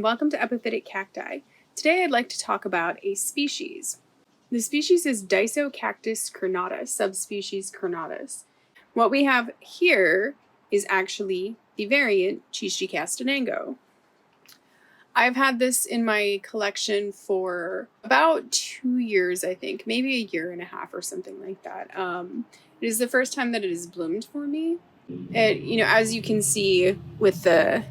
and welcome to Epiphytic cacti. Today I'd like to talk about a species. The species is Disocactus crenatus, subspecies Crenatus. What we have here is actually the variant Chichicatenango. I've had this in my collection for about 2 years, I think, maybe a year and a half or something like that. It is the first time that it has bloomed for me. As you can see with the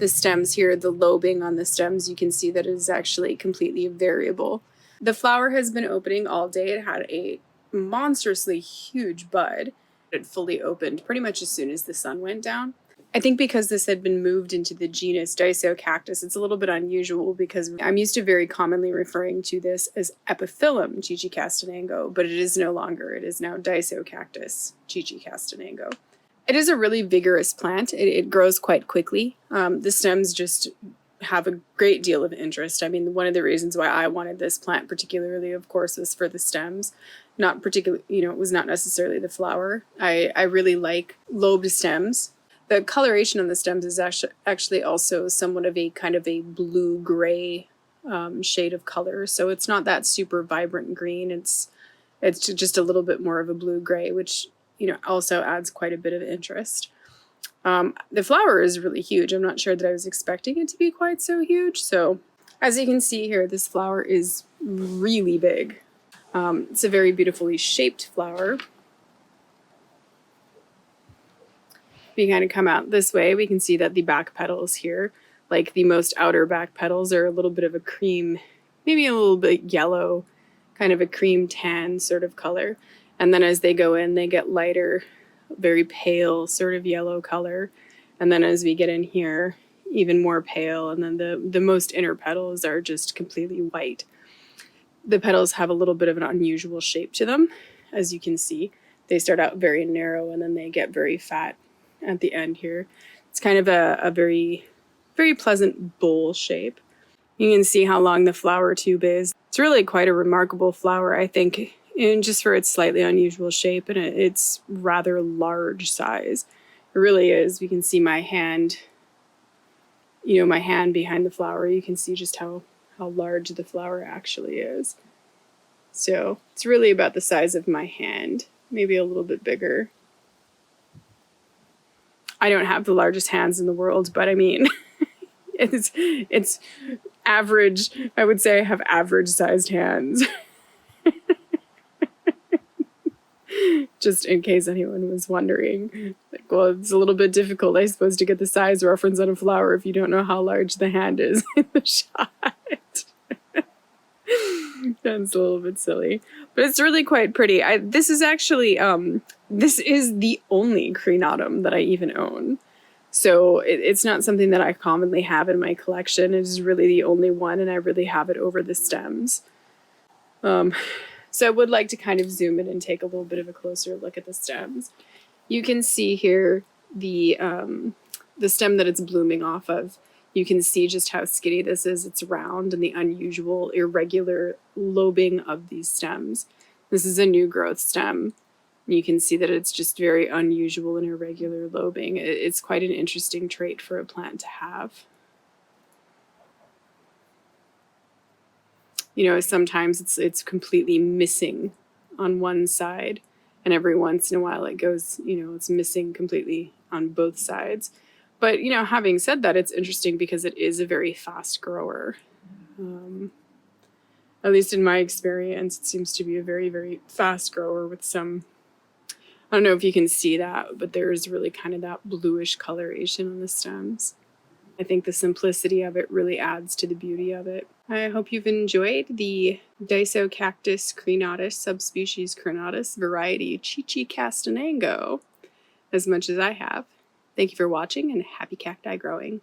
stems here, the lobing on the stems, you can see that it is actually completely variable. The flower has been opening all day. It had a monstrously huge bud. It fully opened pretty much as soon as the sun went down. I think because this had been moved into the genus Disocactus, it's a little bit unusual because I'm used to very commonly referring to this as Epiphyllum Chichicatenango, but it is no longer. It is now Disocactus Chichicatenango. It is a really vigorous plant. It grows quite quickly. The stems just have a great deal of interest. I mean, one of the reasons why I wanted this plant particularly, of course, was for the stems. It was not necessarily the flower. I really like lobed stems. The coloration on the stems is actually also somewhat of a kind of a blue-gray shade of color. So it's not that super vibrant green. It's just a little bit more of a blue-gray, which also adds quite a bit of interest. The flower is really huge. I'm not sure that I was expecting it to be quite so huge. So as you can see here, this flower is really big. It's a very beautifully shaped flower. If you kind of come out this way, we can see that the back petals here, like the most outer back petals, are a little bit of a cream, maybe a little bit yellow, kind of a cream tan sort of color. And then as they go in, they get lighter, very pale sort of yellow color. And then as we get in here, even more pale. And then the most inner petals are just completely white. The petals have a little bit of an unusual shape to them. As you can see, they start out very narrow and then they get very fat at the end here. It's kind of a very, very pleasant bowl shape. You can see how long the flower tube is. It's really quite a remarkable flower, I think, and just for its slightly unusual shape and its rather large size. It really is. We can see my hand, my hand behind the flower. You can see just how large the flower actually is. So it's really about the size of my hand, maybe a little bit bigger. I don't have the largest hands in the world, but I mean, it's average. I would say I have average sized hands. Just in case anyone was wondering. Well, it's a little bit difficult, I suppose, to get the size reference on a flower if you don't know how large the hand is in the shot. That's a little bit silly. But it's really quite pretty. This is actually, this is the only crenatum that I even own. So it's not something that I commonly have in my collection. It is really the only one, and I really have it over the stems. So I would like to kind of zoom in and take a little bit of a closer look at the stems. You can see here the stem that it's blooming off of. You can see just how skinny this is. It's round and the unusual, irregular lobing of these stems. This is a new growth stem. You can see that it's just very unusual and irregular lobing. It's quite an interesting trait for a plant to have. Sometimes it's completely missing on one side, and every once in a while it goes, it's missing completely on both sides. But, having said that, it's interesting because it is a very fast grower. At least in my experience, it seems to be a very, very fast grower with some, I don't know if you can see that, but there's really kind of that bluish coloration on the stems. I think the simplicity of it really adds to the beauty of it. I hope you've enjoyed the Disocactus crenatus, subspecies Crenatus, variety Chichicatenango, as much as I have. Thank you for watching, and happy cacti growing.